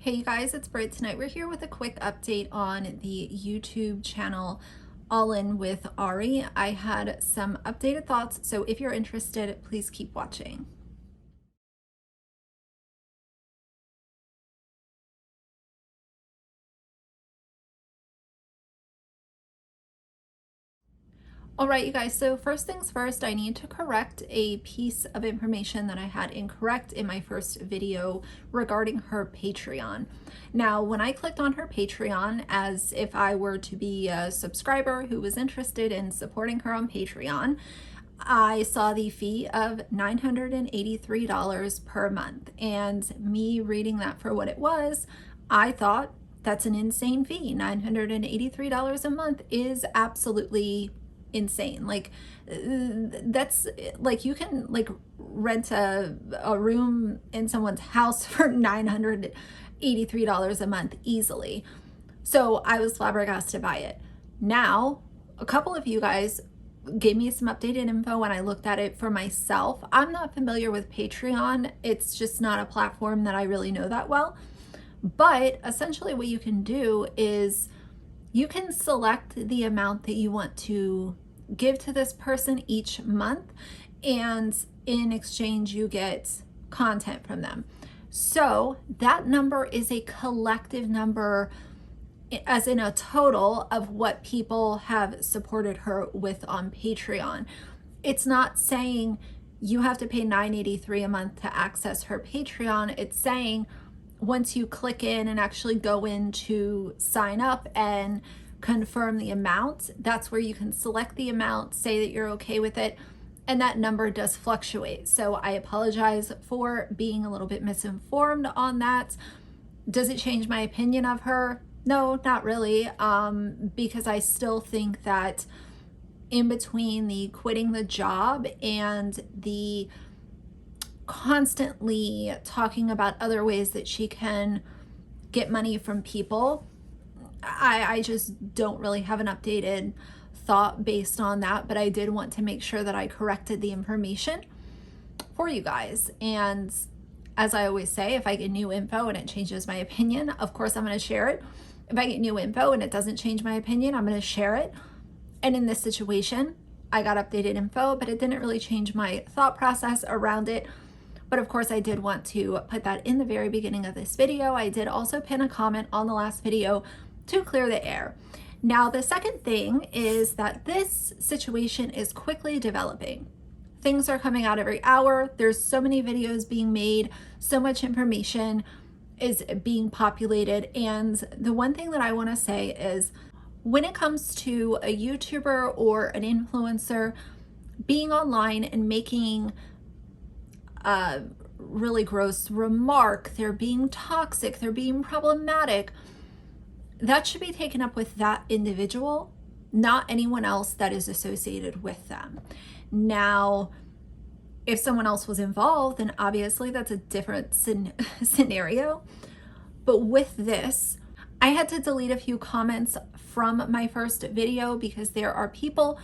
Hey you guys, it's Britt. Tonight we're here with a quick update on the YouTube channel Allinwithari. I had some updated thoughts, so if you're interested, please keep watching. All right, you guys, so first things first, I need to correct a piece of information that I had incorrect in my first video regarding her Patreon. Now, when I clicked on her Patreon, as if I were to be a subscriber who was interested in supporting her on Patreon, I saw the fee of $983 per month. And me reading that for what it was, I thought that's an insane fee. $983 a month is absolutely insane. Like that's like you can like rent a room in someone's house for $983 a month easily. So I was flabbergasted by it. Now, a couple of you guys gave me some updated info when I looked at it for myself. I'm not familiar with Patreon. It's just not a platform that I really know that well. But essentially what you can do is you can select the amount that you want to give to this person each month, and in exchange you get content from them. So that number is a collective number, as in a total of what people have supported her with on Patreon. It's not saying you have to pay $983 a month to access her Patreon. It's saying once you click in and actually go in to sign up and confirm the amount, that's where you can select the amount, say that you're okay with it, and that number does fluctuate. So I apologize for being a little bit misinformed on that. Does it change my opinion of her? No, not really, because I still think that in between the quitting the job and the constantly talking about other ways that she can get money from people, I just don't really have an updated thought based on that, but I did want to make sure that I corrected the information for you guys. And as I always say, if I get new info and it changes my opinion, of course I'm going to share it. If I get new info and it doesn't change my opinion, I'm going to share it. And in this situation, I got updated info, but it didn't really change my thought process around it. But of course, I did want to put that in the very beginning of this video. I did also pin a comment on the last video to clear the air. Now, the second thing is that this situation is quickly developing. Things are coming out every hour. There's so many videos being made, so much information is being populated. And the one thing that I want to say is when it comes to a YouTuber or an influencer being online and making a really gross remark, they're being toxic, they're being problematic, that should be taken up with that individual, not anyone else that is associated with them. Now, if someone else was involved, then obviously that's a different scenario. But with this, I had to delete a few comments from my first video because there are people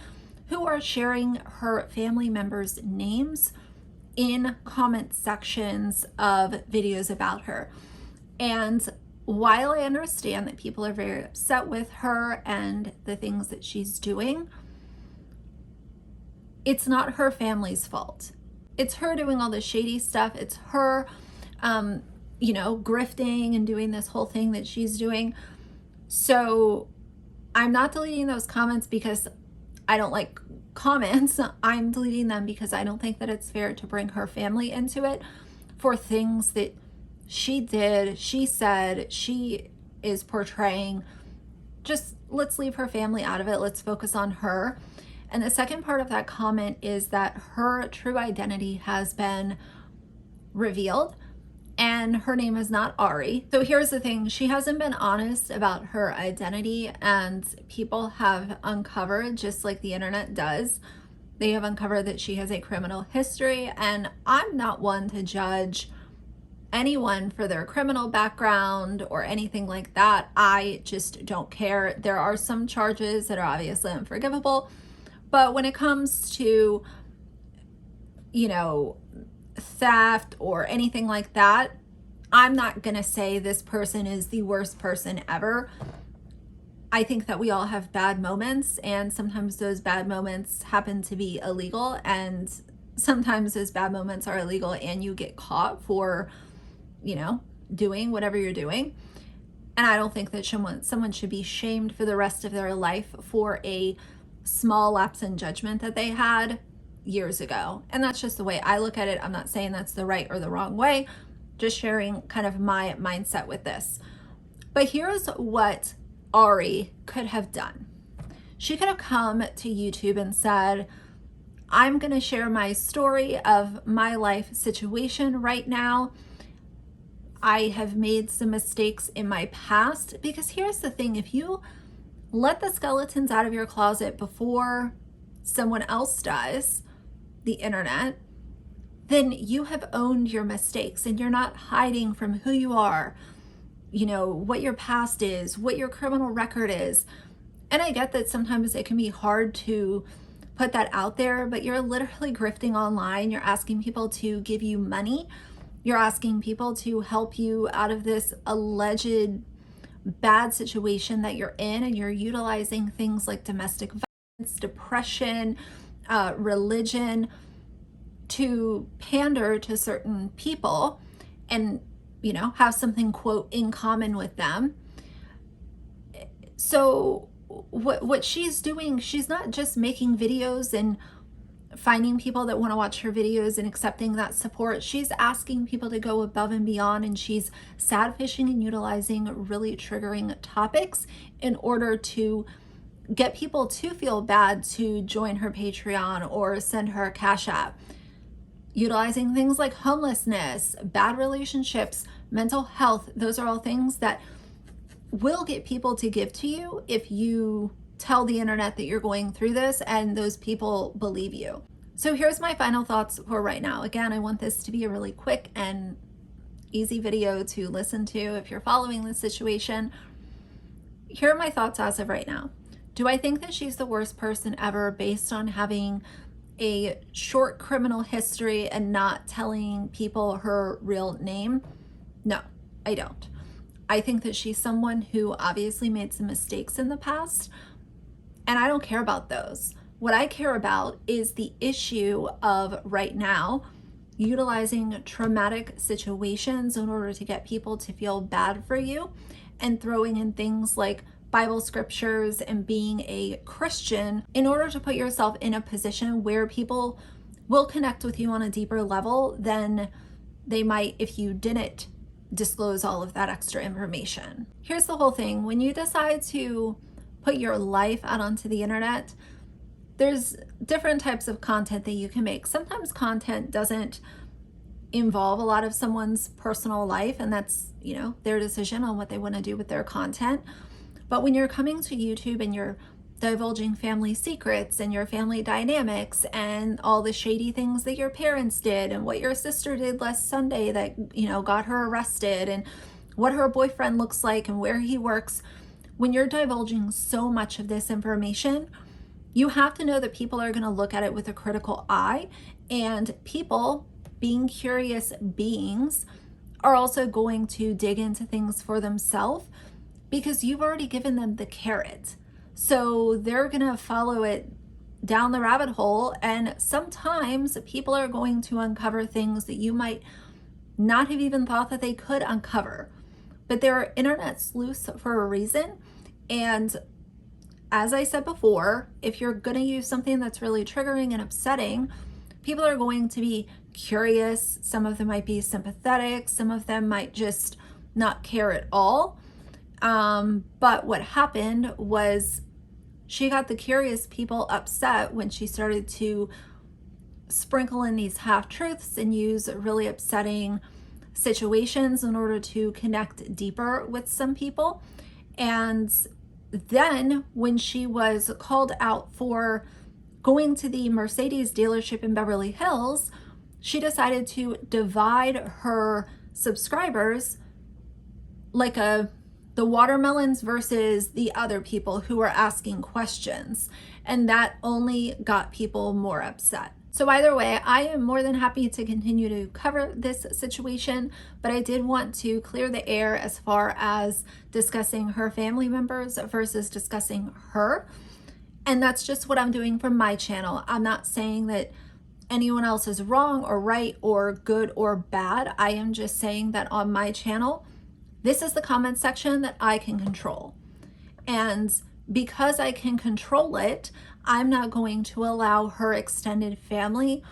who are sharing her family members' names in comment sections of videos about her. And while I understand that people are very upset with her and the things that she's doing, it's not her family's fault. It's her doing all this shady stuff. It's her, grifting and doing this whole thing that she's doing. So I'm not deleting those comments because I don't like comments. I'm deleting them because I don't think that it's fair to bring her family into it for things that she did, she said, she is portraying. Just let's leave her family out of it. Let's focus on her. And the second part of that comment is that her true identity has been revealed and her name is not Ari. So here's the thing, she hasn't been honest about her identity, and people have uncovered, just like the internet does, they have uncovered that she has a criminal history. And I'm not one to judge anyone for their criminal background or anything like that. I just don't care. There are some charges that are obviously unforgivable, but when it comes to, theft or anything like that, I'm not going to say this person is the worst person ever. I think that we all have bad moments, and sometimes those bad moments happen to be illegal, and sometimes those bad moments are illegal and you get caught for, doing whatever you're doing. And I don't think that someone should be shamed for the rest of their life for a small lapse in judgment that they had years ago. And that's just the way I look at it. I'm not saying that's the right or the wrong way, just sharing kind of my mindset with this. But here's what Ari could have done. She could have come to YouTube and said, I'm going to share my story of my life situation right now. I have made some mistakes in my past, because here's the thing, if you let the skeletons out of your closet before someone else does, the internet, then you have owned your mistakes and you're not hiding from who you are, what your past is, what your criminal record is. And I get that sometimes it can be hard to put that out there, but you're literally grifting online. You're asking people to give you money. You're asking people to help you out of this alleged bad situation that you're in, and you're utilizing things like domestic violence, depression, religion to pander to certain people and have something, quote, in common with them. So what she's doing, she's not just making videos and finding people that want to watch her videos and accepting that support. She's asking people to go above and beyond, and she's sad fishing and utilizing really triggering topics in order to get people to feel bad to join her Patreon or send her a Cash App. Utilizing things like homelessness, bad relationships, mental health. Those are all things that will get people to give to you if you tell the internet that you're going through this and those people believe you. So here's my final thoughts for right now. Again, I want this to be a really quick and easy video to listen to if you're following this situation. Here are my thoughts as of right now. Do I think that she's the worst person ever based on having a short criminal history and not telling people her real name? No, I don't. I think that she's someone who obviously made some mistakes in the past, and I don't care about those. What I care about is the issue of right now utilizing traumatic situations in order to get people to feel bad for you, and throwing in things like Bible scriptures and being a Christian in order to put yourself in a position where people will connect with you on a deeper level than they might if you didn't disclose all of that extra information. Here's the whole thing. When you decide to put your life out onto the internet, there's different types of content that you can make. Sometimes content doesn't involve a lot of someone's personal life, and that's, their decision on what they want to do with their content. But when you're coming to YouTube and you're divulging family secrets and your family dynamics and all the shady things that your parents did and what your sister did last Sunday that, got her arrested, and what her boyfriend looks like and where he works, when you're divulging so much of this information, you have to know that people are going to look at it with a critical eye, and people, being curious beings, are also going to dig into things for themselves because you've already given them the carrot. So they're going to follow it down the rabbit hole, and sometimes people are going to uncover things that you might not have even thought that they could uncover. But there are internet sleuths for a reason, and as I said before, if you're going to use something that's really triggering and upsetting, people are going to be curious. Some of them might be sympathetic. Some of them might just not care at all. But what happened was she got the curious people upset when she started to sprinkle in these half-truths and use really upsetting situations in order to connect deeper with some people. And then when she was called out for going to the Mercedes dealership in Beverly Hills, she decided to divide her subscribers like the watermelons versus the other people who were asking questions. And that only got people more upset. So either way, I am more than happy to continue to cover this situation, but I did want to clear the air as far as discussing her family members versus discussing her. And that's just what I'm doing for my channel. I'm not saying that anyone else is wrong or right or good or bad. I am just saying that on my channel, this is the comment section that I can control. And because I can control it, I'm not going to allow her extended family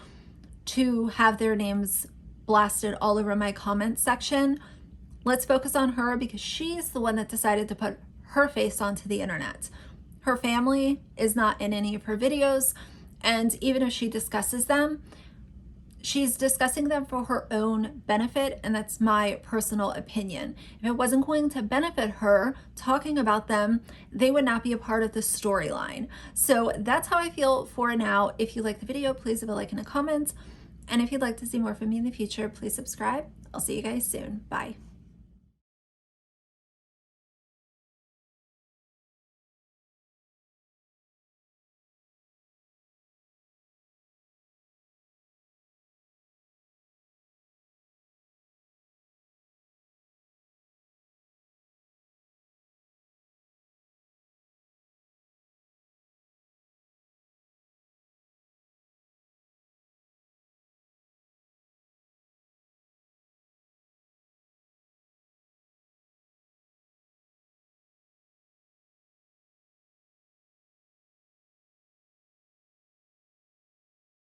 to have their names blasted all over my comment section. Let's focus on her because she's the one that decided to put her face onto the internet. Her family is not in any of her videos, and even if she discusses them, she's discussing them for her own benefit, and that's my personal opinion. If it wasn't going to benefit her talking about them, they would not be a part of the storyline. So that's how I feel for now. If you like the video, please leave a like and a comment. And if you'd like to see more from me in the future, please subscribe. I'll see you guys soon. Bye.